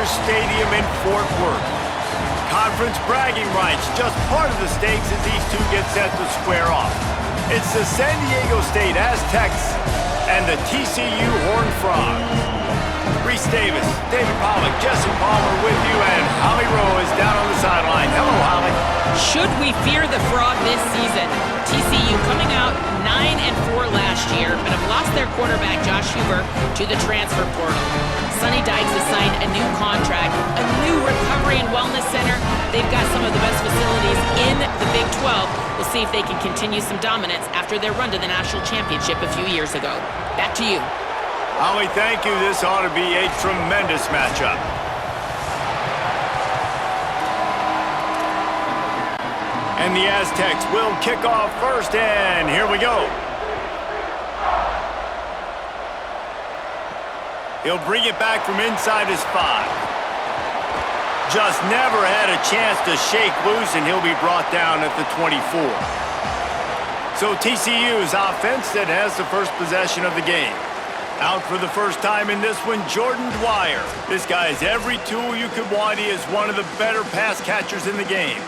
Chargers Stadium in Fort Worth. Conference bragging rights, just part of the stakes as these two get set to square off. It's the San Diego State Aztecs and the TCU Horned Frogs. Reese Davis, David Pollack, Jesse Palmer with you, and Holly Rowe is down on the sideline. Hello, Holly. Should we fear the Frog this season? TCU coming out 9-4 last year, but have lost their quarterback, Josh Huber, to the transfer portal. Sonny Dykes has signed a new contract, a new recovery and wellness center. They've got some of the best facilities in the Big 12. We'll see if they can continue some dominance after their run to the national championship a few years ago. Back to you. Holly, thank you. This ought to be a tremendous matchup. And the Aztecs will kick off first, and here we go. He'll bring it back from inside his 5. Just never had a chance to shake loose, and he'll be brought down at the 24. So TCU's offense that has the first possession of the game. Out for the first time in this one, Jordan Dwyer. This guy has every tool you could want. He is one of the better pass catchers in the game.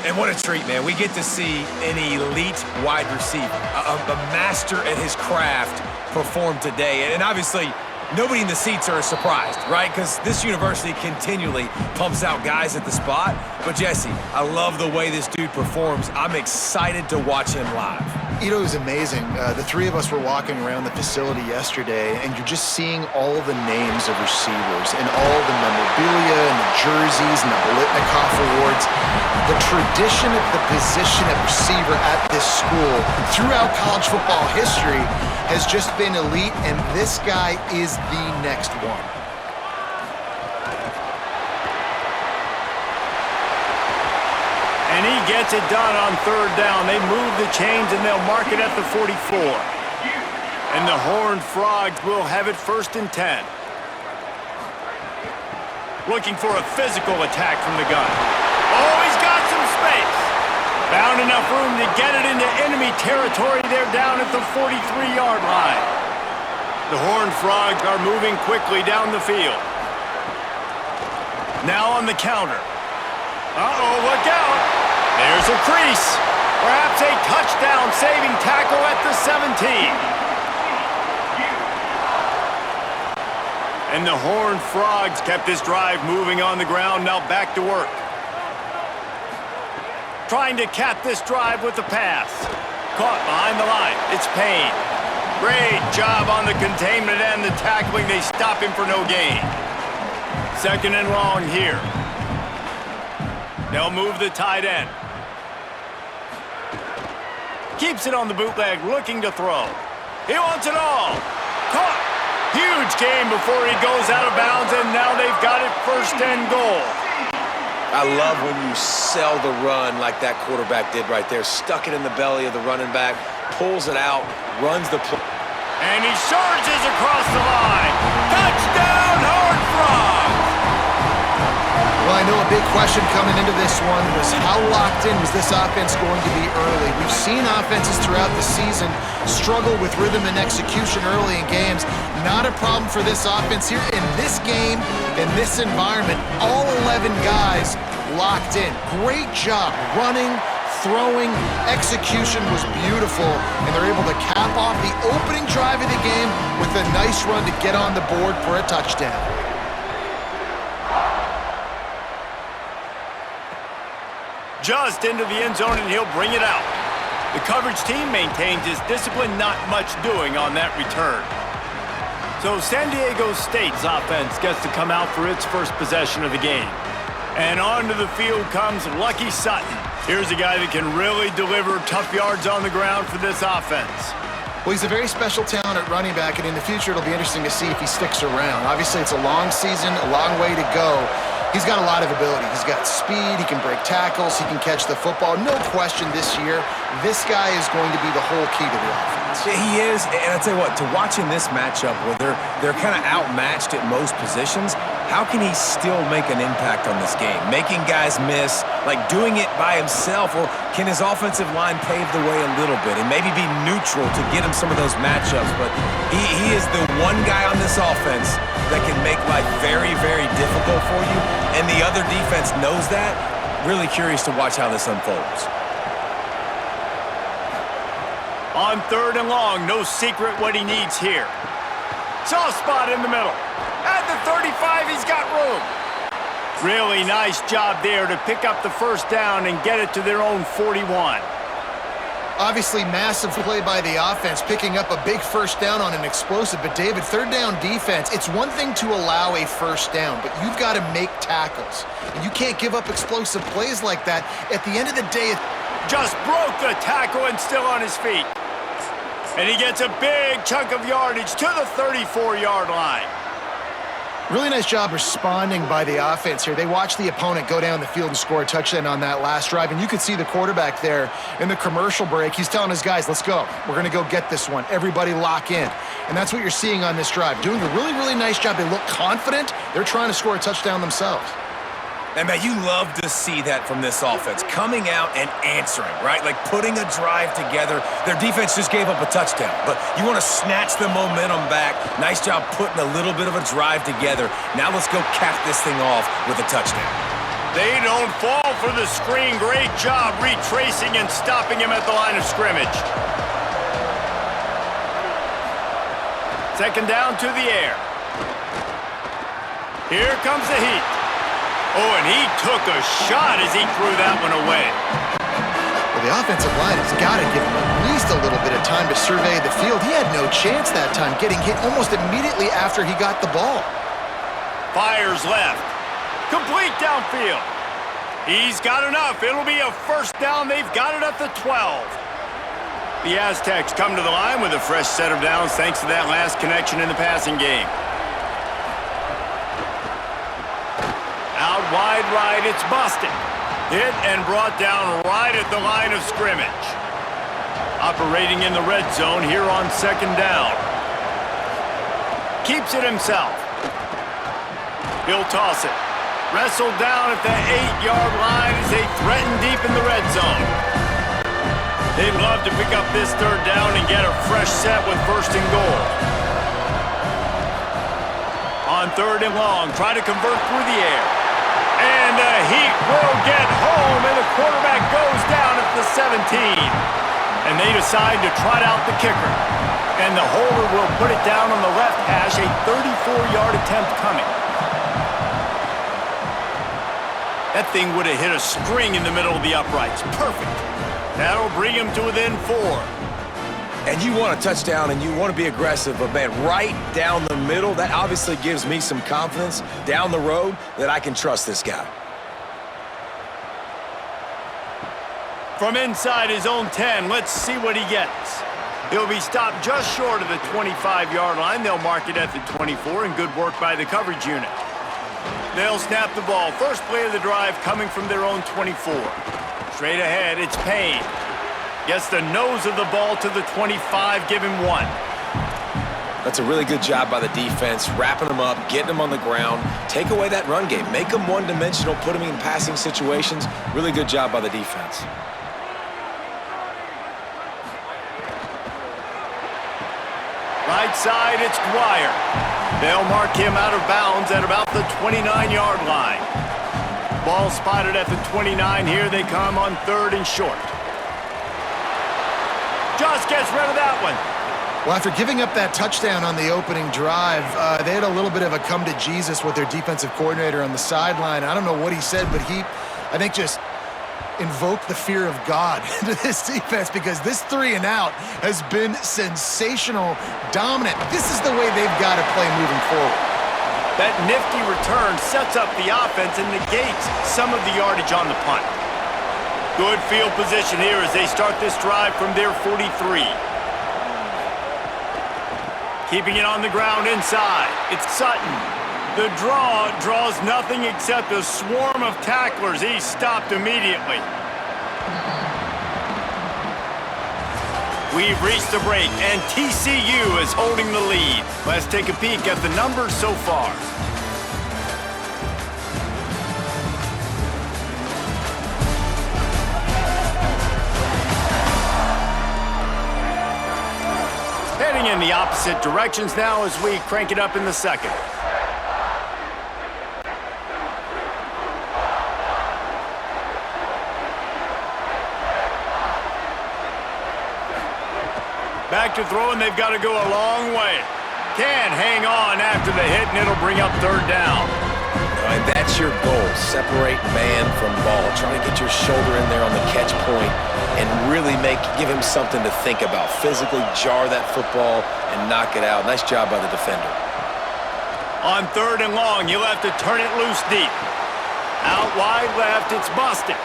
And what a treat, man. We get to see an elite wide receiver, a master at his craft perform today. And obviously, nobody in the seats are surprised, right? Because this university continually pumps out guys at the spot. But Jesse, I love the way this dude performs. I'm excited to watch him live. You know, it was amazing. The three of us were walking around the facility yesterday, and you're just seeing all the names of receivers and all the memorabilia and the jerseys and the Bolitnikoff awards. The tradition of the position at receiver at this school throughout college football history has just been elite, and this guy is the next one. And he gets it done on third down. They move the chains, and they'll mark it at the 44. And the Horned Frogs will have it first and 10. Looking for a physical attack from the gun. Oh, he's got some space. Found enough room to get it into enemy territory. They're down at the 43-yard line. The Horned Frogs are moving quickly down the field. Now on the counter. Uh-oh, look out. There's a crease. Perhaps a touchdown-saving tackle at the 17. And the Horned Frogs kept this drive moving on the ground. Now back to work. Trying to cap this drive with the pass. Caught behind the line. It's Payne. Great job on the containment and the tackling. They stop him for no gain. Second and long here. They'll move the tight end. Keeps it on the bootleg, looking to throw. He wants it all. Caught. Huge game before he goes out of bounds, and now they've got it first and goal. I love when you sell the run like that quarterback did right there. Stuck it in the belly of the running back, pulls it out, runs the play. And he charges across the line. Touchdown, Horned Frogs! Well, I know a big question coming into this one was how locked in was this offense going to be early? We've seen offenses throughout the season struggle with rhythm and execution early in games. Not a problem for this offense here. In this game, in this environment, all 11 guys locked in. Great job running, throwing, execution was beautiful, and they're able to cap off the opening drive of the game with a nice run to get on the board for a touchdown. Just into the end zone, and he'll bring it out. The coverage team maintains his discipline, not much doing on that return. So San Diego State's offense gets to come out for its first possession of the game. And onto the field comes Lucky Sutton. Here's a guy that can really deliver tough yards on the ground for this offense. Well, he's a very special talent at running back, and in the future it'll be interesting to see if he sticks around. Obviously, it's a long season, a long way to go. He's got a lot of ability. He's got speed, he can break tackles, he can catch the football. No question this year, this guy is going to be the whole key to the offense. He is, and I'll tell you what, to watching this matchup where they're kind of outmatched at most positions, how can he still make an impact on this game? Making guys miss, like doing it by himself, or can his offensive line pave the way a little bit and maybe be neutral to get him some of those matchups? But he is the one guy on this offense that can make life very, very difficult for you, and the other defense knows that. Really curious to watch how this unfolds. On 3rd and long, no secret what he needs here. Soft spot in the middle. At the 35, he's got room. Really nice job there to pick up the first down and get it to their own 41. Obviously, massive play by the offense, picking up a big first down on an explosive. But, David, 3rd down defense, it's one thing to allow a first down, but you've got to make tackles. And you can't give up explosive plays like that. At the end of the day, just broke the tackle and still on his feet. And he gets a big chunk of yardage to the 34-yard line. Really nice job responding by the offense here. They watched the opponent go down the field and score a touchdown on that last drive, and you could see the quarterback there in the commercial break. He's telling his guys, let's go. We're going to go get this one. Everybody lock in. And that's what you're seeing on this drive. Doing a really, really nice job. They look confident. They're trying to score a touchdown themselves. And, man, you love to see that from this offense, coming out and answering, right? Like putting a drive together. Their defense just gave up a touchdown, but you want to snatch the momentum back. Nice job putting a little bit of a drive together. Now let's go cap this thing off with a touchdown. They don't fall for the screen. Great job retracing and stopping him at the line of scrimmage. 2nd down to the air. Here comes the heat. Oh, and he took a shot as he threw that one away. Well, the offensive line has got to give him at least a little bit of time to survey the field. He had no chance that time, getting hit almost immediately after he got the ball. Fires left. Complete downfield. He's got enough. It'll be a first down. They've got it at the 12. The Aztecs come to the line with a fresh set of downs thanks to that last connection in the passing game. Out wide right, it's busted. Hit and brought down right at the line of scrimmage. Operating in the red zone here on 2nd down. Keeps it himself. He'll toss it. Wrestled down at the 8-yard line as they threaten deep in the red zone. They'd love to pick up this 3rd down and get a fresh set with 1st and goal. On 3rd and long, try to convert through the air. And the Heat will get home, and the quarterback goes down at the 17. And they decide to trot out the kicker. And the holder will put it down on the left hash, a 34-yard attempt coming. That thing would have hit a string in the middle of the uprights. Perfect. That'll bring him to within 4. And you want a touchdown and you want to be aggressive, but, man, right down the middle, that obviously gives me some confidence down the road that I can trust this guy. From inside his own 10, let's see what he gets. He'll be stopped just short of the 25-yard line. They'll mark it at the 24, and good work by the coverage unit. They'll snap the ball. First play of the drive coming from their own 24. Straight ahead, it's Payne. Gets the nose of the ball to the 25, give him 1. That's a really good job by the defense, wrapping them up, getting them on the ground, take away that run game, make them one-dimensional, put them in passing situations. Really good job by the defense. Right side, it's Dwyer. They'll mark him out of bounds at about the 29-yard line. Ball spotted at the 29. Here they come on 3rd and short. Just gets rid of that one. Well, after giving up that touchdown on the opening drive, they had a little bit of a come to Jesus with their defensive coordinator on the sideline. I don't know what he said, but he, I think, just invoked the fear of God into this defense, because this 3 and out has been sensational, dominant. This is the way they've got to play moving forward. That nifty return sets up the offense and negates some of the yardage on the punt. Good field position here as they start this drive from their 43. Keeping it on the ground inside. It's Sutton. The draw draws nothing except a swarm of tacklers. He's stopped immediately. We've reached the break, and TCU is holding the lead. Let's take a peek at the numbers so far. Heading in the opposite directions now as we crank it up in the second. Back to throw, and they've got to go a long way. Can't hang on after the hit, and it'll bring up third down. And that's your goal. Separate man from ball. Try to get your shoulder in there on the catch point and really give him something to think about. Physically jar that football and knock it out. Nice job by the defender. On third and long, you'll have to turn it loose deep. Out wide left, it's busted.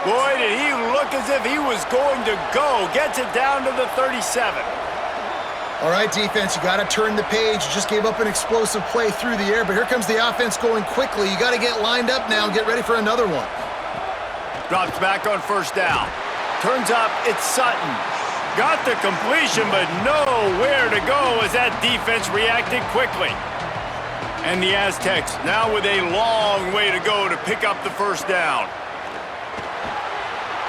Boy, did he look as if he was going to go. Gets it down to the 37. All right, defense, you got to turn the page. You just gave up an explosive play through the air, but here comes the offense going quickly. You got to get lined up now and get ready for another one. Drops back on first down. Turns up, it's Sutton. Got the completion, but nowhere to go as that defense reacted quickly. And the Aztecs now with a long way to go to pick up the first down.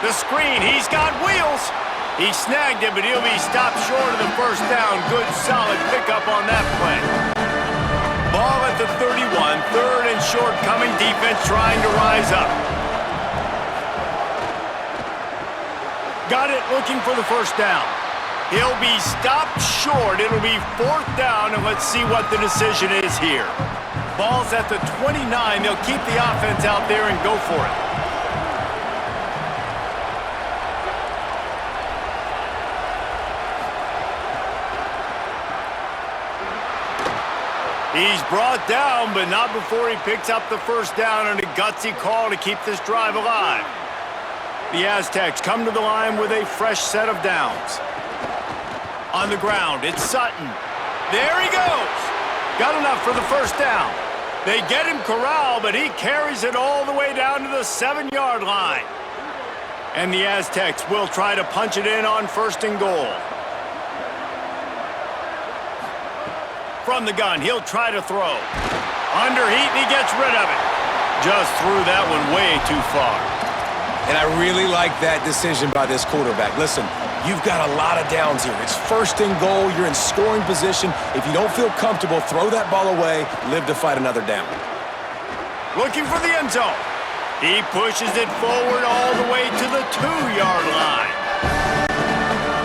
The screen, he's got wheels. He snagged it, but he'll be stopped short of the first down. Good, solid pickup on that play. Ball at the 31, third and short coming, defense trying to rise up. Got it, looking for the first down. He'll be stopped short. It'll be fourth down, and let's see what the decision is here. Ball's at the 29. They'll keep the offense out there and go for it. He's brought down, but not before he picks up the first down and a gutsy call to keep this drive alive. The Aztecs come to the line with a fresh set of downs. On the ground, it's Sutton. There he goes. Got enough for the first down. They get him corralled, but he carries it all the way down to the 7-yard line. And the Aztecs will try to punch it in on first and goal. From the gun, he'll try to throw. Under heat, and he gets rid of it. Just threw that one way too far. And I really like that decision by this quarterback. Listen, you've got a lot of downs here. It's first and goal. You're in scoring position. If you don't feel comfortable, throw that ball away. Live to fight another down. Looking for the end zone. He pushes it forward all the way to the 2-yard line.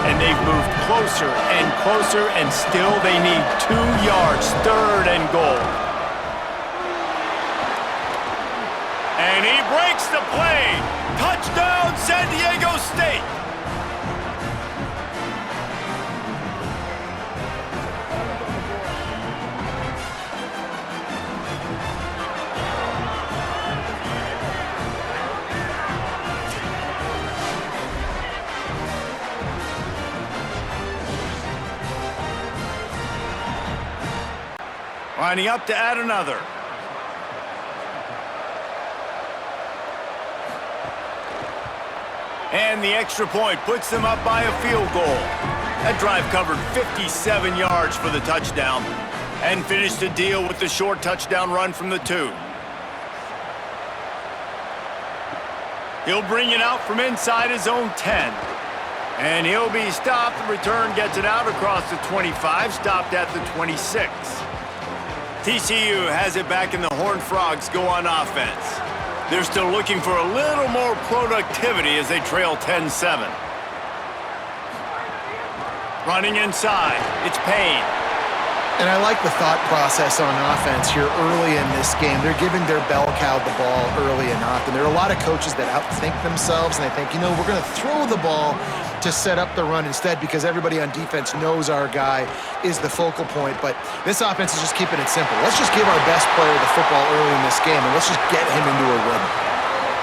And they've moved closer and closer, and still they need 2 yards, third and goal. And he breaks the play. Touchdown, San Diego State. Lining up to add another. And the extra point puts them up by a field goal. That drive covered 57 yards for the touchdown and finished the deal with the short touchdown run from the 2. He'll bring it out from inside his own 10. And he'll be stopped. The return gets it out across the 25, stopped at the 26. TCU has it back, and the Horned Frogs go on offense. They're still looking for a little more productivity as they trail 10-7. Running inside, it's Payne. And I like the thought process on offense here early in this game. They're giving their bell cow the ball early and often. There are a lot of coaches that outthink themselves, and they think, you know, we're going to throw the ball to set up the run instead because everybody on defense knows our guy is the focal point. But this offense is just keeping it simple. Let's just give our best player the football early in this game, and let's just get him into a rhythm.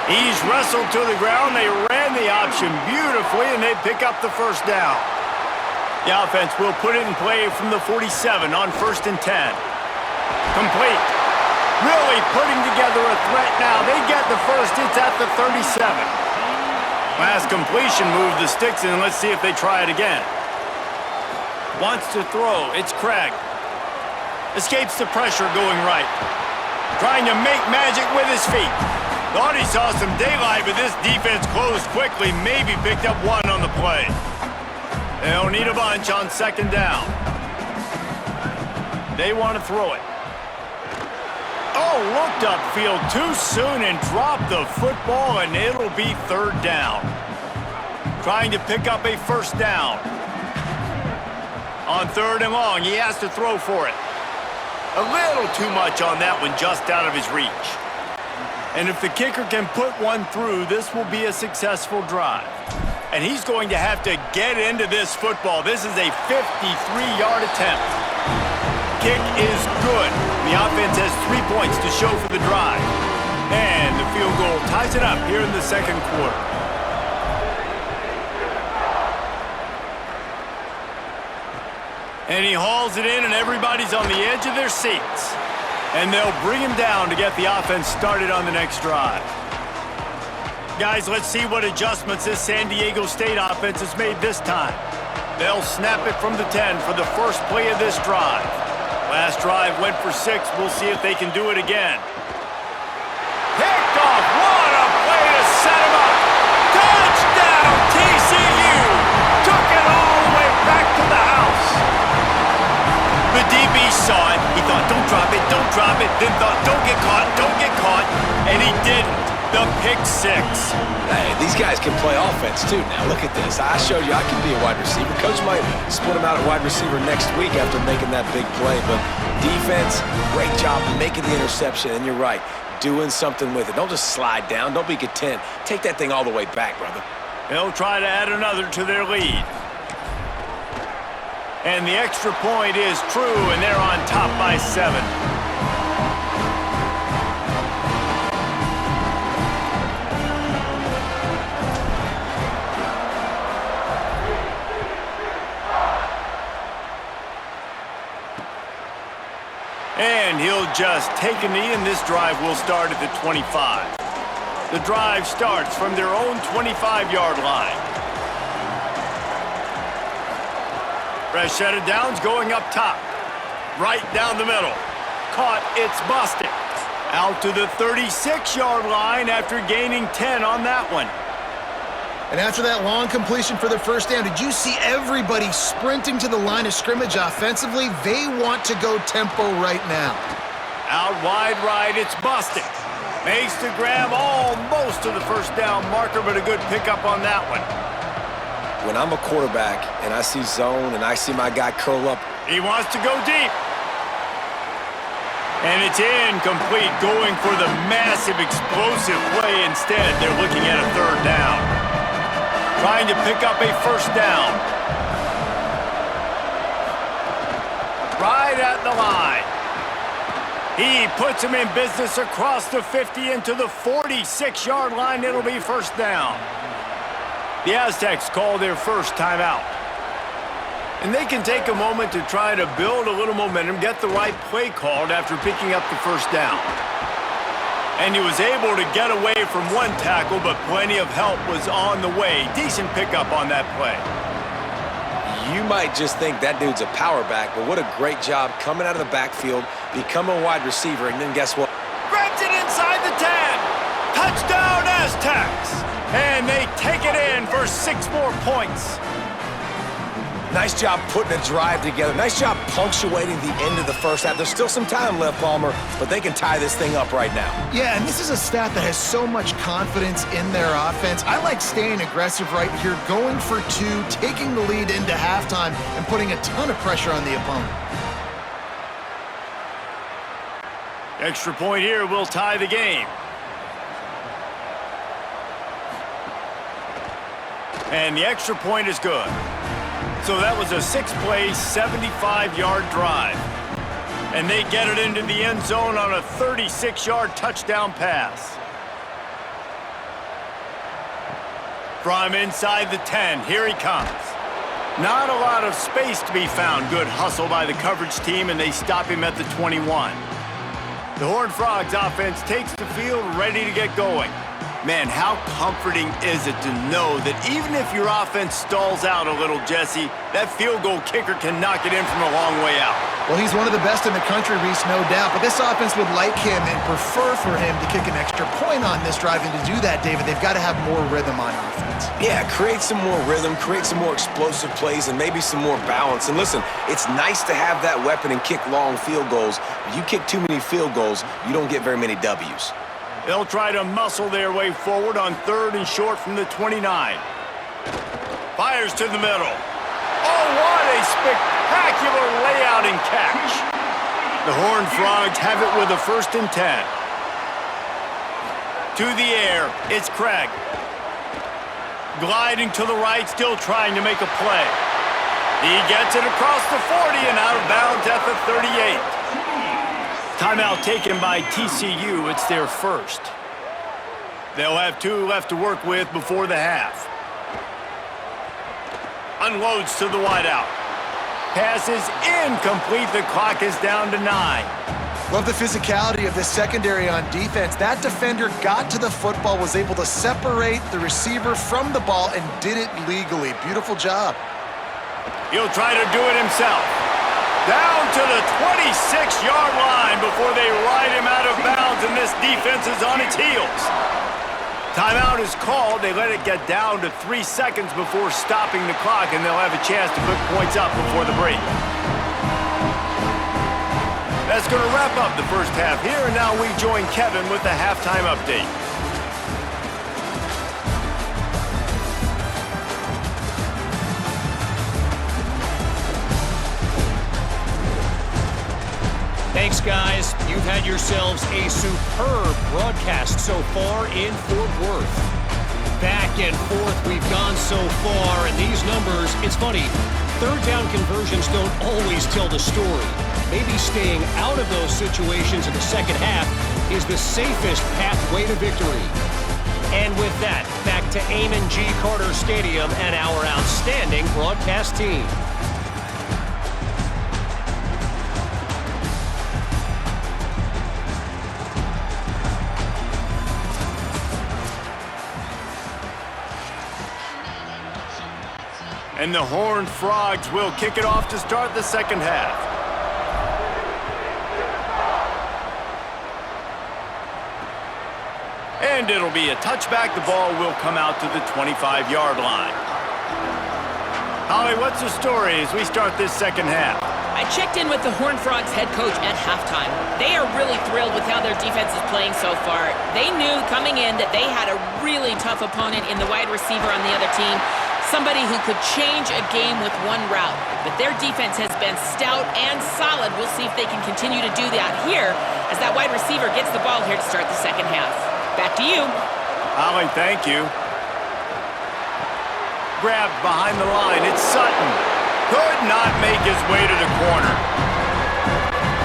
He's wrestled to the ground. They ran the option beautifully, and they pick up the first down. The offense will put it in play from the 47 on 1st and 10. Complete. Really putting together a threat now. They get the first. It's at the 37. Last completion moved the sticks in. Let's see if they try it again. Wants to throw. It's Craig. Escapes the pressure going right. Trying to make magic with his feet. Thought he saw some daylight, but this defense closed quickly. Maybe picked up one on the play. They'll need a bunch on second down. They want to throw it. Oh, looked upfield too soon and dropped the football, and it'll be third down. Trying to pick up a first down. On third and long, he has to throw for it. A little too much on that one, just out of his reach. And if the kicker can put one through, this will be a successful drive. And he's going to have to get into this football. This is a 53-yard attempt. Kick is good. The offense has 3 points to show for the drive. And the field goal ties it up here in the second quarter. And he hauls it in, and everybody's on the edge of their seats. And they'll bring him down to get the offense started on the next drive. Guys, let's see what adjustments this San Diego State offense has made this time. They'll snap it from the 10 for the first play of this drive. Last drive went for 6. We'll see if they can do it again. Picked off. What a play to set him up. Touchdown, TCU. Took it all the way back to the house. The DB saw it. He thought, don't drop it, don't drop it. Then thought, don't get caught, don't get caught. And he didn't. The pick 6. Hey, these guys can play offense too now. Look at this. I showed you I can be a wide receiver. Coach might split him out at wide receiver next week after making that big play. But defense, great job making the interception. And you're right, doing something with it. Don't just slide down. Don't be content. Take that thing all the way back, brother. They'll try to add another to their lead. And the extra point is true, and they're on top by 7. And he'll just take a knee, and this drive will start at the 25. The drive starts from their own 25-yard line. Fresh set of downs going up top. Right down the middle. Caught, it's busted. Out to the 36-yard line after gaining 10 on that one. And after that long completion for the first down, did you see everybody sprinting to the line of scrimmage offensively? They want to go tempo right now. Out wide right, it's busted. Makes the grab almost to the first down marker, but a good pickup on that one. When I'm a quarterback and I see zone and I see my guy curl up, he wants to go deep. And it's incomplete, going for the massive explosive play instead. They're looking at a third down. Trying to pick up a first down. Right at the line. He puts him in business across the 50 into the 46-yard line. It'll be first down. The Aztecs call their first timeout. And they can take a moment to try to build a little momentum, get the right play called after picking up the first down. And he was able to get away from one tackle, but plenty of help was on the way. Decent pickup on that play. you might just think that dude's a power back, but what a great job coming out of the backfield, become a wide receiver, and then guess what? Grabs it inside the 10. Touchdown, Aztecs. And they take it in for 6 more points. Nice job putting a drive together. Nice job punctuating the end of the first half. There's still some time left, Palmer, but they can tie this thing up right now. Yeah, and this is a staff that has so much confidence in their offense. I like staying aggressive right here, going for 2, taking the lead into halftime, and putting a ton of pressure on the opponent. Extra point here will tie the game. And the extra point is good. So that was a 6-play, 75-yard drive. And they get it into the end zone on a 36-yard touchdown pass. From inside the 10, here he comes. Not a lot of space to be found. Good hustle by the coverage team, and they stop him at the 21. The Horned Frogs offense takes the field ready to get going. Man, how comforting is it to know that even if your offense stalls out a little, Jesse, that field goal kicker can knock it in from a long way out. Well, he's one of the best in the country, Reese, no doubt. But this offense would like him and prefer for him to kick an extra point on this drive. And to do that, David, they've got to have more rhythm on offense. Yeah, create some more rhythm, create some more explosive plays, and maybe some more balance. And listen, it's nice to have that weapon and kick long field goals. If you kick too many field goals, you don't get very many W's. They'll try to muscle their way forward on 3rd and short from the 29. Fires to the middle. Oh, what a spectacular layout and catch. The Horned Frogs have it with a 1st and 10. To the air, it's Craig. Gliding to the right, still trying to make a play. He gets it across the 40 and out of bounds at the 38. Timeout taken by TCU. It's their first. They'll have 2 left to work with before the half. Unloads to the wideout. Pass is incomplete. The clock is down to 9. Love the physicality of this secondary on defense. That defender got to the football, was able to separate the receiver from the ball, and did it legally. Beautiful job. He'll try to do it himself. Down to the 26-yard line before they ride him out of bounds, and this defense is on its heels. Timeout is called. They let it get down to 3 seconds before stopping the clock, and they'll have a chance to put points up before the break. That's going to wrap up the first half here, and now we join Kevin with the halftime update. Thanks, guys. You've had yourselves a superb broadcast so far in Fort Worth. Back and forth we've gone so far, and these numbers, it's funny, 3rd down conversions don't always tell the story. Maybe staying out of those situations in the second half is the safest pathway to victory. And with that, back to Amon G. Carter Stadium and our outstanding broadcast team. And the Horned Frogs will kick it off to start the second half. And it'll be a touchback. The ball will come out to the 25-yard line. Holly, what's the story as we start this second half? I checked in with the Horned Frogs head coach at halftime. They are really thrilled with how their defense is playing so far. They knew coming in that they had a really tough opponent in the wide receiver on the other team, somebody who could change a game with one route. But their defense has been stout and solid. We'll see if they can continue to do that here as that wide receiver gets the ball here to start the second half. Back to you. Holly, thank you. Grabbed behind the line. It's Sutton. Could not make his way to the corner.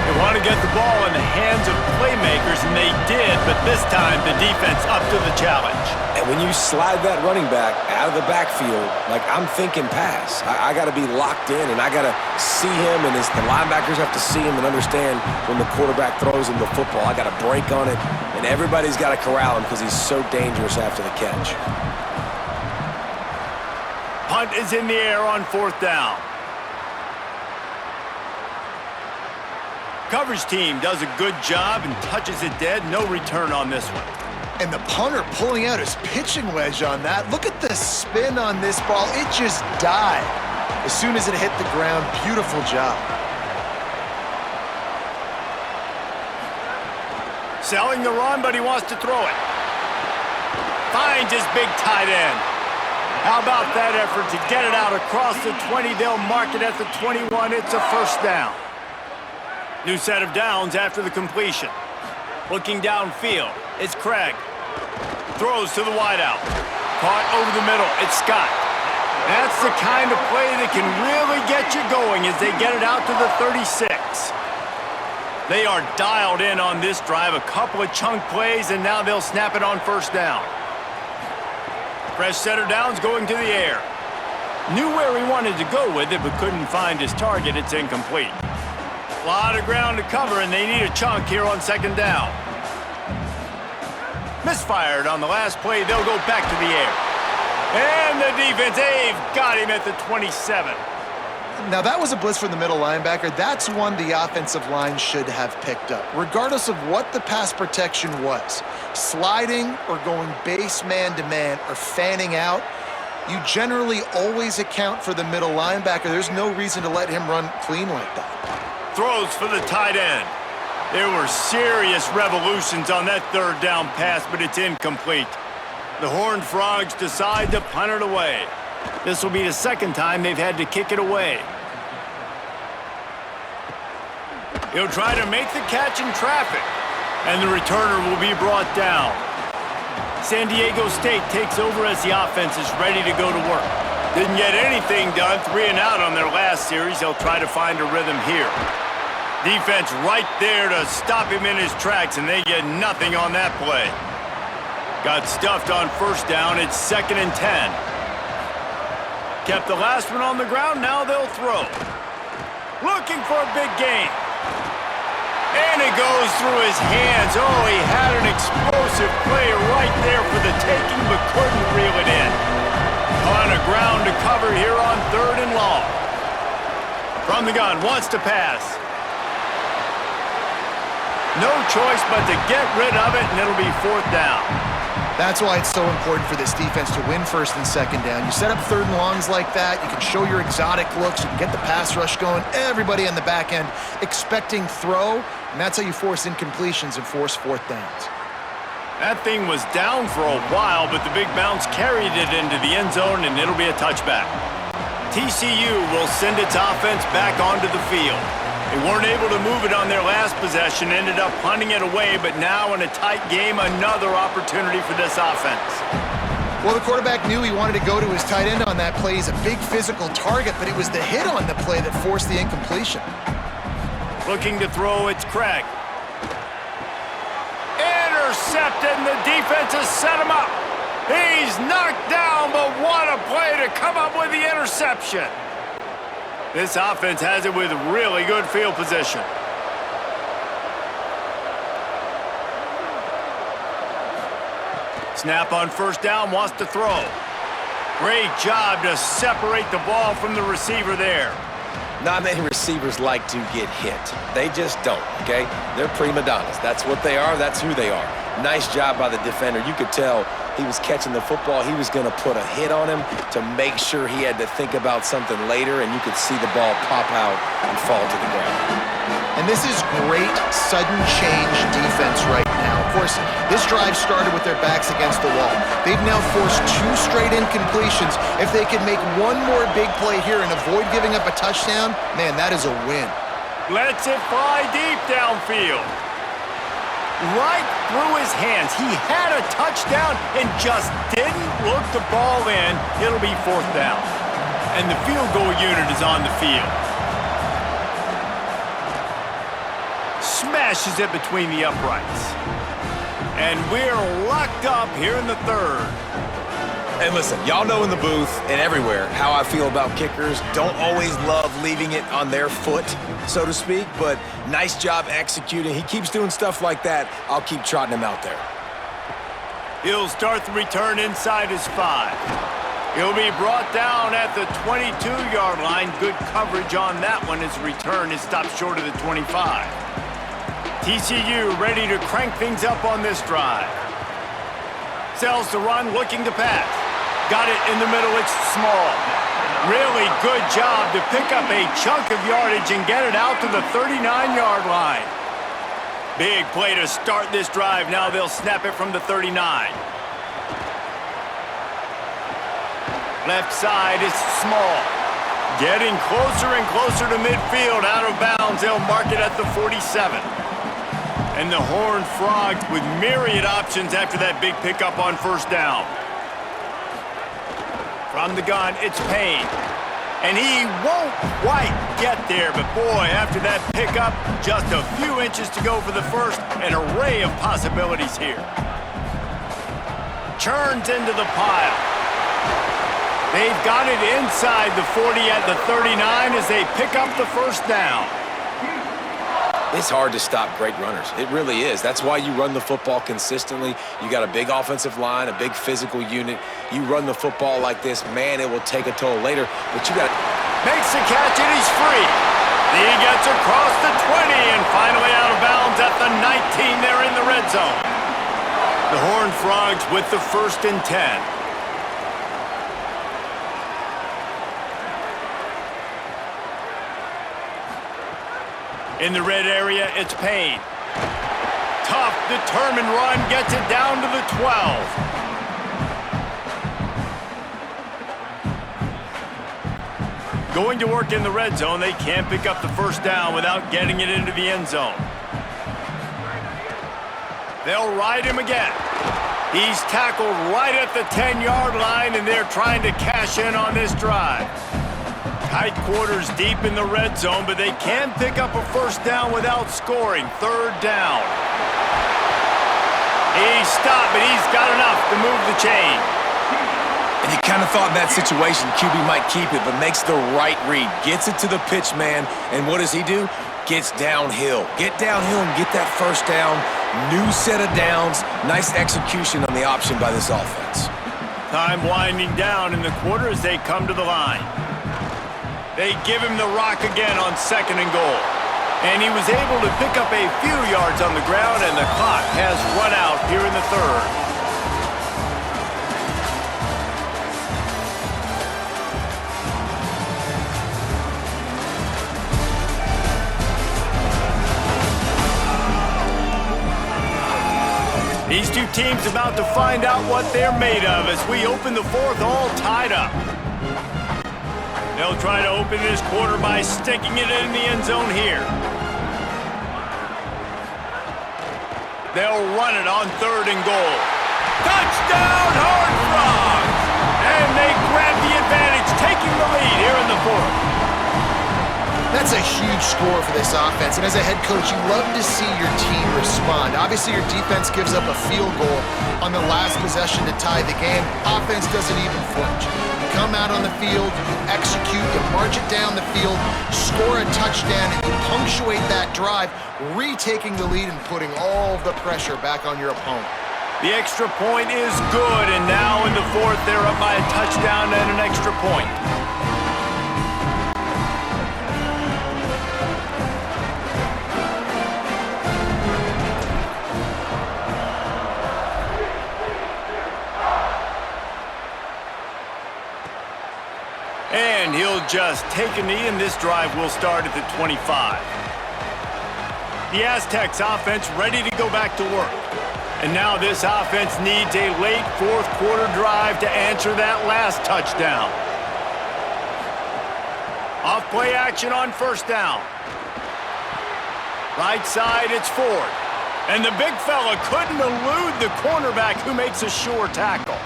They want to get the ball in the hands of playmakers, and they did, but this time the defense up to the challenge. And when you slide that running back out of the backfield, like I'm thinking pass. I got to be locked in, and I got to see him, and the linebackers have to see him and understand when the quarterback throws him the football. I got to break on it, and everybody's got to corral him because he's so dangerous after the catch. Punt is in the air on 4th down. Coverage team does a good job and touches it dead. No return on this one. And the punter pulling out his pitching wedge on that. Look at the spin on this ball. It just died as soon as it hit the ground. Beautiful job. Selling the run, but he wants to throw it. Finds his big tight end. How about that effort to get it out across the 20? They'll mark it at the 21. It's a first down. New set of downs after the completion. Looking downfield, it's Craig. Throws to the wideout. Caught over the middle, it's Scott. That's the kind of play that can really get you going as they get it out to the 36. They are dialed in on this drive. A couple of chunk plays, and now they'll snap it on first down. Fresh set of downs going to the air. Knew where he wanted to go with it, but couldn't find his target. It's incomplete. A lot of ground to cover, and they need a chunk here on second down. Misfired on the last play. They'll go back to the air. And the defense, they've got him at the 27. Now, that was a blitz from the middle linebacker. That's one the offensive line should have picked up, regardless of what the pass protection was. Sliding or going base man-to-man or fanning out, you generally always account for the middle linebacker. There's no reason to let him run clean like that. Throws for the tight end. There were serious revolutions on that third down pass, but it's incomplete. The Horned Frogs decide to punt it away. This will be the second time they've had to kick it away. He'll try to make the catch in traffic, and the returner will be brought down. San Diego State takes over as the offense is ready to go to work. Didn't get anything done, 3 and out on their last series. They'll try to find a rhythm here. Defense right there to stop him in his tracks, and they get nothing on that play. Got stuffed on first down. It's 2nd and 10. Kept the last one on the ground. Now they'll throw. Looking for a big gain. And it goes through his hands. Oh, he had an explosive play right there for the taking, but couldn't reel it in. On a ground to cover here on 3rd and long. From the gun, wants to pass. No choice but to get rid of it, and it'll be 4th down. That's why it's so important for this defense to win 1st and 2nd down. You set up 3rd and longs like that, you can show your exotic looks, you can get the pass rush going, everybody on the back end expecting throw, and that's how you force incompletions and force 4th downs. That thing was down for a while, but the big bounce carried it into the end zone, and it'll be a touchback. TCU will send its offense back onto the field. They weren't able to move it on their last possession, ended up punting it away, but now in a tight game, another opportunity for this offense. Well, the quarterback knew he wanted to go to his tight end on that play. He's a big physical target, but it was the hit on the play that forced the incompletion. Looking to throw, it's Craig. Intercepted, and the defense has set him up. He's knocked down, but what a play to come up with the interception. This offense has it with really good field position. Snap on first down, wants to throw. Great job to separate the ball from the receiver there. Not many receivers like to get hit. They just don't, okay? They're prima donnas. That's what they are. That's who they are. Nice job by the defender. You could tell he was catching the football. He was going to put a hit on him to make sure he had to think about something later, and you could see the ball pop out and fall to the ground. And this is great sudden change defense right now. Of course, this drive started with their backs against the wall. They've now forced 2 straight incompletions. If they can make one more big play here and avoid giving up a touchdown, man, that is a win. Lets it fly deep downfield. Right through his hands. He had a touchdown and just didn't look the ball in. It'll be 4th down. And the field goal unit is on the field. Smashes it between the uprights. And we're locked up here in the 3rd. And listen, y'all know in the booth and everywhere how I feel about kickers. Don't always love leaving it on their foot, so to speak, but nice job executing. He keeps doing stuff like that. I'll keep trotting him out there. He'll start the return inside his 5. He'll be brought down at the 22-yard line. Good coverage on that one. His return is stopped short of the 25. TCU ready to crank things up on this drive. Sells to run, looking to pass. Got it in the middle, it's small. Really good job to pick up a chunk of yardage and get it out to the 39-yard line. Big play to start this drive. Now they'll snap it from the 39. Left side is small. Getting closer and closer to midfield, out of bounds. They'll mark it at the 47. And the Horned Frogs with myriad options after that big pickup on first down. From the gun, it's Payne. And he won't quite get there, but boy, after that pickup, just a few inches to go for the first. An array of possibilities here. Churns into the pile. They've got it inside the 40 at the 39 as they pick up the first down. It's hard to stop great runners. It really is. That's why you run the football consistently. You got a big offensive line, a big physical unit. You run the football like this, man, it will take a toll later. But you got to... Makes the catch and he's free. He gets across the 20 and finally out of bounds at the 19 there in the red zone. The Horned Frogs with the 1st and 10. In the red area, it's Payne. Tough, determined run, gets it down to the 12. Going to work in the red zone, they can't pick up the first down without getting it into the end zone. They'll ride him again. He's tackled right at the 10-yard line, and they're trying to cash in on this drive. Tight quarters deep in the red zone, but they can pick up a first down without scoring. 3rd down. He's stopped, but he's got enough to move the chain. And you kind of thought in that situation QB might keep it, but makes the right read. Gets it to the pitch man, and what does he do? Gets downhill. Get downhill and get that first down. New set of downs. Nice execution on the option by this offense. Time winding down in the quarter as they come to the line. They give him the rock again on 2nd and goal. And he was able to pick up a few yards on the ground, and the clock has run out here in the 3rd. These two teams about to find out what they're made of as we open the 4th all tied up. They'll try to open this quarter by sticking it in the end zone here. They'll run it on 3rd and goal. Touchdown, Horned Frogs! And they grab the advantage, taking the lead here in the 4th. That's a huge score for this offense, and as a head coach, you love to see your team respond. Obviously, your defense gives up a field goal on the last possession to tie the game. Offense doesn't even flinch. You come out on the field, you execute, you march it down the field, score a touchdown, and you punctuate that drive, retaking the lead and putting all of the pressure back on your opponent. The extra point is good, and now in the 4th, they're up by a touchdown and an extra point. And he'll just take a knee, and this drive will start at the 25. The Aztecs offense ready to go back to work. And now this offense needs a late 4th quarter drive to answer that last touchdown. Off play action on 1st down. Right side, it's Ford. And the big fella couldn't elude the cornerback who makes a sure tackle.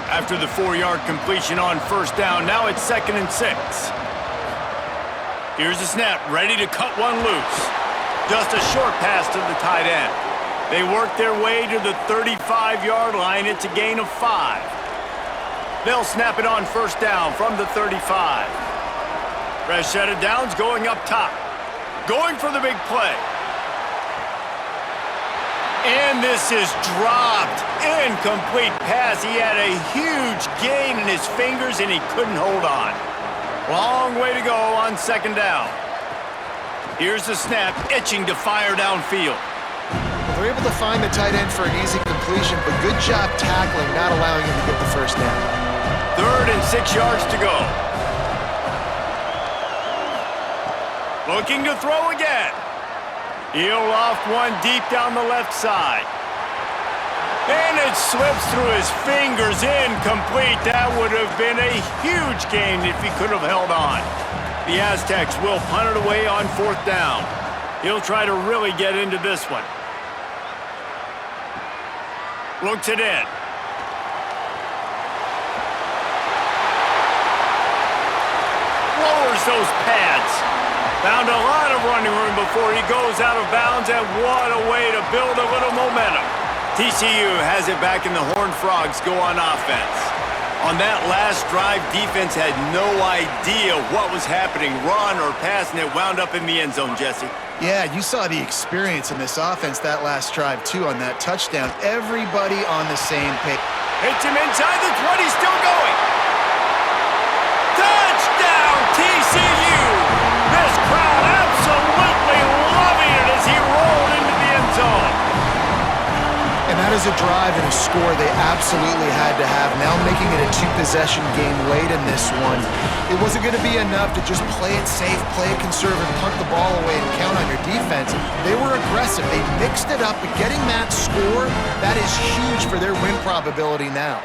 After the 4-yard completion on 1st down, now it's 2nd and 6. Here's the snap, ready to cut one loose. Just a short pass to the tight end. They work their way to the 35-yard line. It's a gain of 5. They'll snap it on 1st down from the 35. Fresh set of downs going up top. Going for the big play. And this is dropped. Incomplete pass. He had a huge gain in his fingers, and he couldn't hold on. Long way to go on 2nd down. Here's the snap, itching to fire downfield. Well, they're able to find the tight end for an easy completion, but good job tackling, not allowing him to get the first down. 3rd and 6 yards to go. Looking to throw again. He'll loft one deep down the left side. And it slips through his fingers, incomplete. That would have been a huge gain if he could have held on. The Aztecs will punt it away on 4th down. He'll try to really get into this one. Looks it in. Lowers those pads. Found a lot of running room before he goes out of bounds, and what a way to build a little momentum. TCU has it back, and the Horned Frogs go on offense. On that last drive, defense had no idea what was happening. Run or pass, and it wound up in the end zone, Jesse. Yeah, you saw the experience in this offense that last drive, too, on that touchdown. Everybody on the same page. Hits him inside the 20, still going. Touchdown, TCU! This crowd absolutely loving it as he rolled into the end zone. And that is a drive and a score they absolutely had to have. Now making it a two-possession game late in this one. It wasn't going to be enough to just play it safe, play it conservative, punt the ball away, and count on your defense. They were aggressive. They mixed it up, but getting that score, that is huge for their win probability now.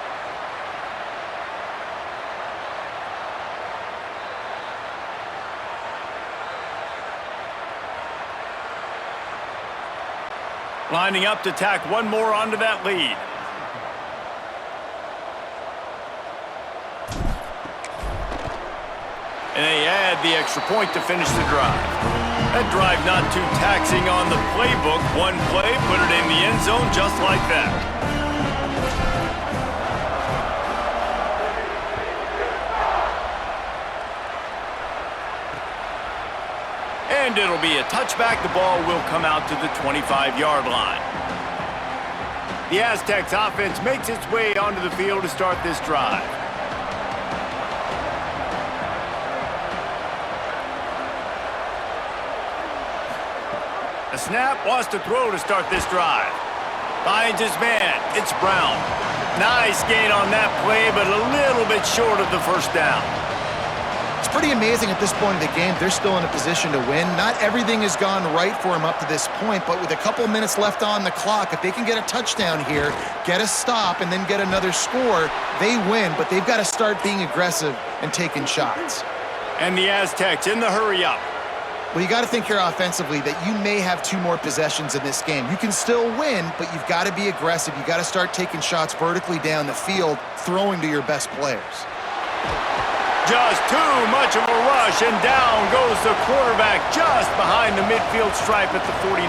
Lining up to tack one more onto that lead. And they add the extra point to finish the drive. That drive not too taxing on the playbook. One play, put it in the end zone just like that. And it'll be a touchback. The ball will come out to the 25-yard line. The Aztecs offense makes its way onto the field to start this drive. A snap, wants to throw to start this drive. Finds his man. It's Brown. Nice gain on that play, but a little bit short of the first down. It's pretty amazing at this point of the game. They're still in a position to win. Not everything has gone right for them up to this point, but with a couple minutes left on the clock, if they can get a touchdown here, get a stop, and then get another score, they win, but they've got to start being aggressive and taking shots. And the Aztecs in the hurry up. Well, you got to think here offensively that you may have two more possessions in this game. You can still win, but you've got to be aggressive. You got to start taking shots vertically down the field, throwing to your best players. Just too much of a rush, and down goes the quarterback just behind the midfield stripe at the 49.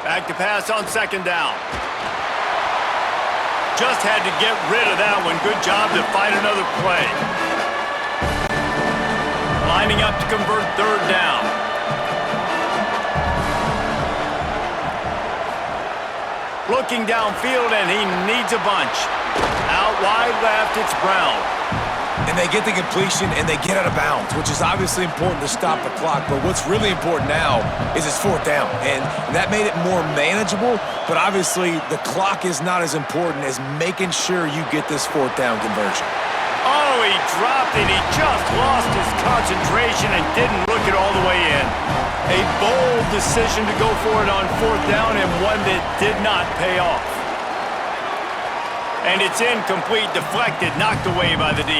Back to pass on second down. Just had to get rid of that one. Good job to find another play. Lining up to convert third down. Looking downfield, and he needs a bunch. Out wide left, it's Brown. And they get the completion, and they get out of bounds, which is obviously important to stop the clock. But what's really important now is it's fourth down. And that made it more manageable, but obviously the clock is not as important as making sure you get this fourth down conversion. Oh, he dropped it. He just lost his concentration and didn't look it all the way in. A bold decision to go for it on fourth down, and one that did not pay off. And it's incomplete, deflected, knocked away by the D.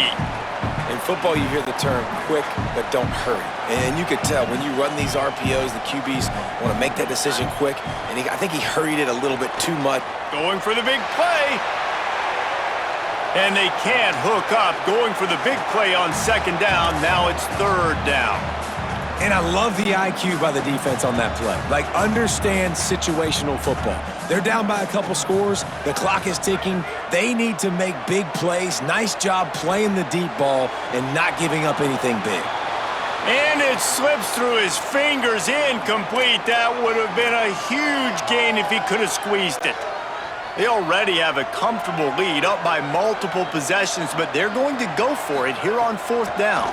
In football, you hear the term quick, but don't hurry. And you could tell when you run these RPOs, the QBs want to make that decision quick. And I think he hurried it a little bit too much. Going for the big play. And they can't hook up. Going for the big play on second down. Now it's third down. And I love the IQ by the defense on that play. Like, understand situational football. They're down by a couple scores. The clock is ticking. They need to make big plays. Nice job playing the deep ball and not giving up anything big. And it slips through his fingers, incomplete. That would have been a huge gain if he could have squeezed it. They already have a comfortable lead, up by multiple possessions, but they're going to go for it here on fourth down.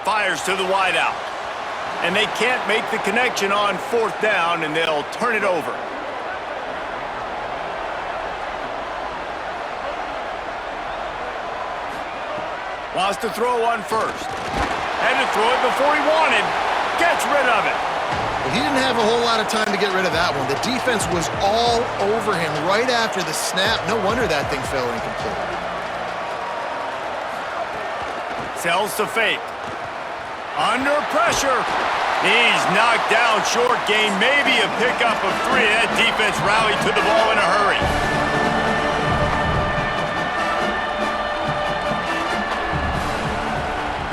Fires to the wideout. And they can't make the connection on fourth down, and they'll turn it over. Wants to throw on first. Had to throw it before he wanted. Gets rid of it. Well, he didn't have a whole lot of time to get rid of that one. The defense was all over him right after the snap. No wonder that thing fell incomplete. Sells to fake. Under pressure. He's knocked down, short gain, maybe a pickup of 3. That defense rallied to the ball in a hurry.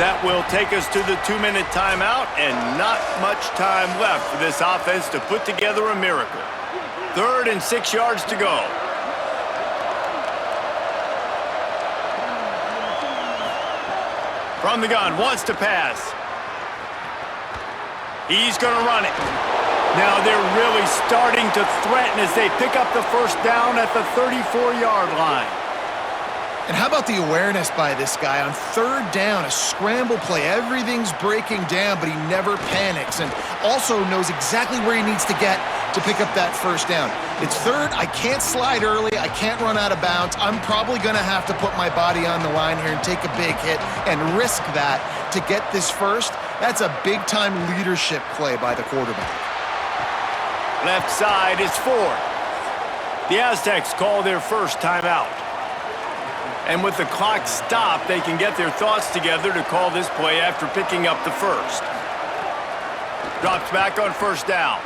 That will take us to the 2-minute timeout, and not much time left for this offense to put together a miracle. 3rd and 6 yards to go. From the gun, wants to pass. He's going to run it. Now they're really starting to threaten as they pick up the first down at the 34-yard line. And how about the awareness by this guy on 3rd down, a scramble play. Everything's breaking down, but he never panics and also knows exactly where he needs to get to pick up that first down. It's 3rd. I can't slide early. I can't run out of bounds. I'm probably going to have to put my body on the line here and take a big hit and risk that to get this first. That's a big-time leadership play by the quarterback. Left side is 4th. The Aztecs call their first timeout. And with the clock stopped, they can get their thoughts together to call this play after picking up the first. Drops back on 1st down.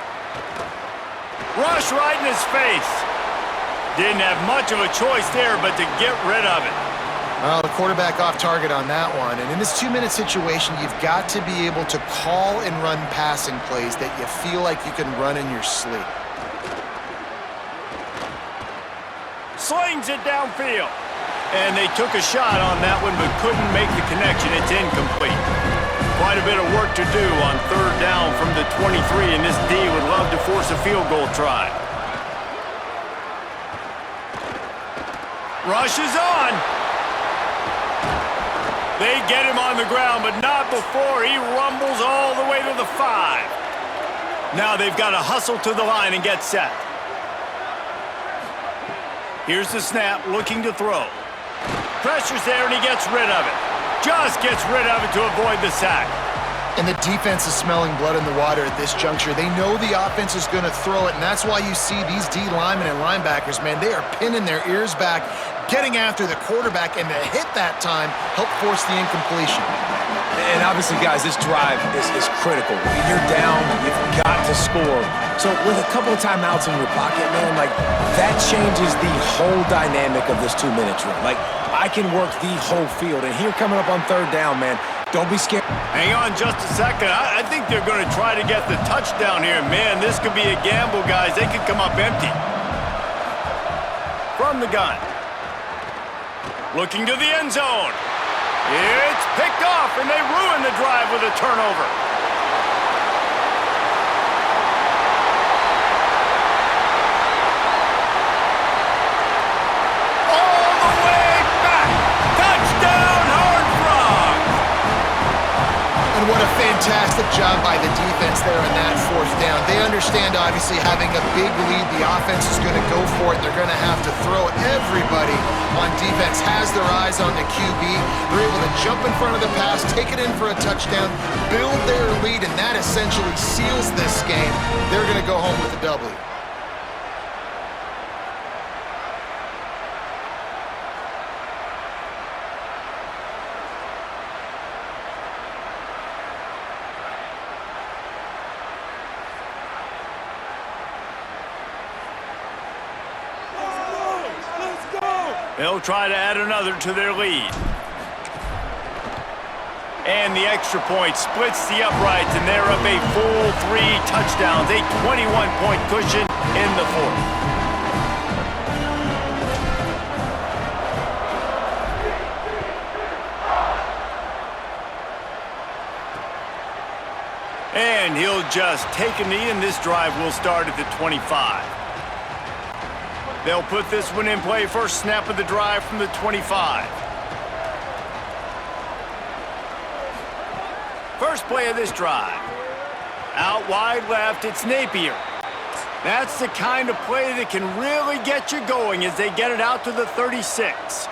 Rush right in his face. Didn't have much of a choice there but to get rid of it. Well, the quarterback off target on that one. And in this 2-minute situation, you've got to be able to call and run passing plays that you feel like you can run in your sleep. Slings it downfield. And they took a shot on that one but couldn't make the connection. It's incomplete. Quite a bit of work to do on 3rd down from the 23, and this D would love to force a field goal try. Rush is on. They get him on the ground, but not before he rumbles all the way to the 5. Now they've got to hustle to the line and get set. Here's the snap, looking to throw. Pressure's there, and he gets rid of it. Just gets rid of it to avoid the sack. And the defense is smelling blood in the water at this juncture. They know the offense is going to throw it, and that's why you see these D linemen and linebackers, man, they are pinning their ears back, getting after the quarterback, and the hit that time helped force the incompletion. And obviously, guys, this drive is critical. You're down, you've got to score. So with a couple of timeouts in your pocket, man, like, that changes the whole dynamic of this 2-minute drill. Like, I can work the whole field. And here coming up on 3rd down, man, don't be scared. Hang on just a second. I think they're going to try to get the touchdown here. Man, this could be a gamble, guys. They could come up empty. From the gun. Looking to the end zone. It's picked off, and they ruin the drive with a turnover. All the way back. Touchdown, Horned Frogs. And what a fantastic job by the defense there on that 4th down. They understand, obviously, having a big lead. The offense is going to go for it. They're going to have to throw it. Everybody on defense has their eyes on the QB. They're able to jump in front of the pass, take it in for a touchdown, build their lead, and that essentially seals this game. They're going to go home with a W. They'll try to add another to their lead. And the extra point splits the uprights, and they're up a full 3 touchdowns, a 21-point cushion in the 4th. And he'll just take a knee, and this drive will start at the 25. They'll put this one in play. First snap of the drive from the 25. First play of this drive. Out wide left, it's Napier. That's the kind of play that can really get you going as they get it out to the 36.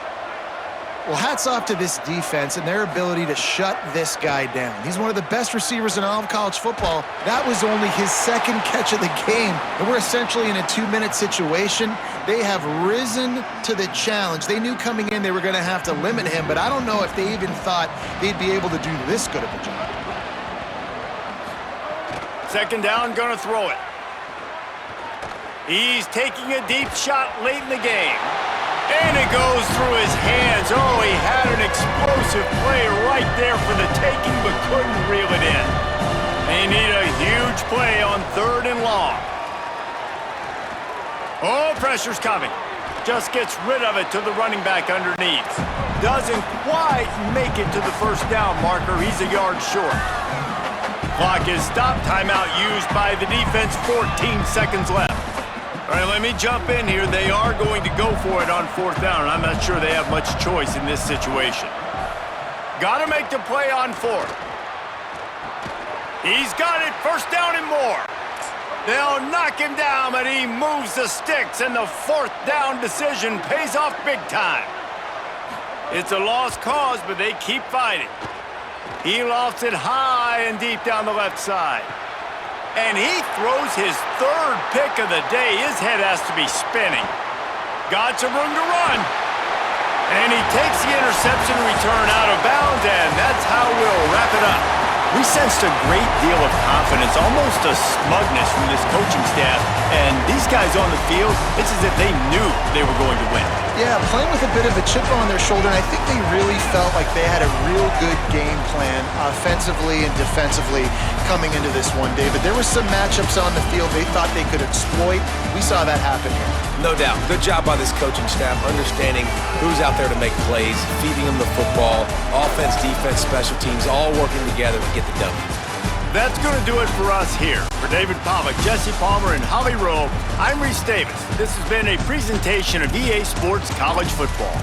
Well, hats off to this defense and their ability to shut this guy down. He's one of the best receivers in all of college football. That was only his 2nd catch of the game, and we're essentially in a 2-minute situation. They have risen to the challenge. They knew coming in they were going to have to limit him, but I don't know if they even thought they'd be able to do this good of a job. 2nd down, gonna throw it. He's taking a deep shot late in the game. And it goes through his hands. Oh, he had an explosive play right there for the taking, but couldn't reel it in. They need a huge play on 3rd and long. Oh, pressure's coming. Just gets rid of it to the running back underneath. Doesn't quite make it to the first down marker. He's a yard short. Clock is stopped. Timeout used by the defense. 14 seconds left. All right, let me jump in here. They are going to go for it on 4th down, and I'm not sure they have much choice in this situation. Got to make the play on 4th. He's got it. 1st down and more. They'll knock him down, but he moves the sticks, and the 4th down decision pays off big time. It's a lost cause, but they keep fighting. He lofts it high and deep down the left side. And he throws his 3rd pick of the day. His head has to be spinning. Got some room to run. And he takes the interception return out of bounds, and that's how we'll wrap it up. We sensed a great deal of confidence, almost a smugness from this coaching staff. And these guys on the field, it's as if they knew they were going to win. Yeah, playing with a bit of a chip on their shoulder, and I think they really felt like they had a real good game plan offensively and defensively coming into this one, David. There were some matchups on the field they thought they could exploit. We saw that happen here. No doubt. Good job by this coaching staff, understanding who's out there to make plays, feeding them the football, offense, defense, special teams, all working together to get the W. That's going to do it for us here. For David Pollack, Jesse Palmer, and Holly Rowe, I'm Reese Davis. This has been a presentation of EA Sports College Football.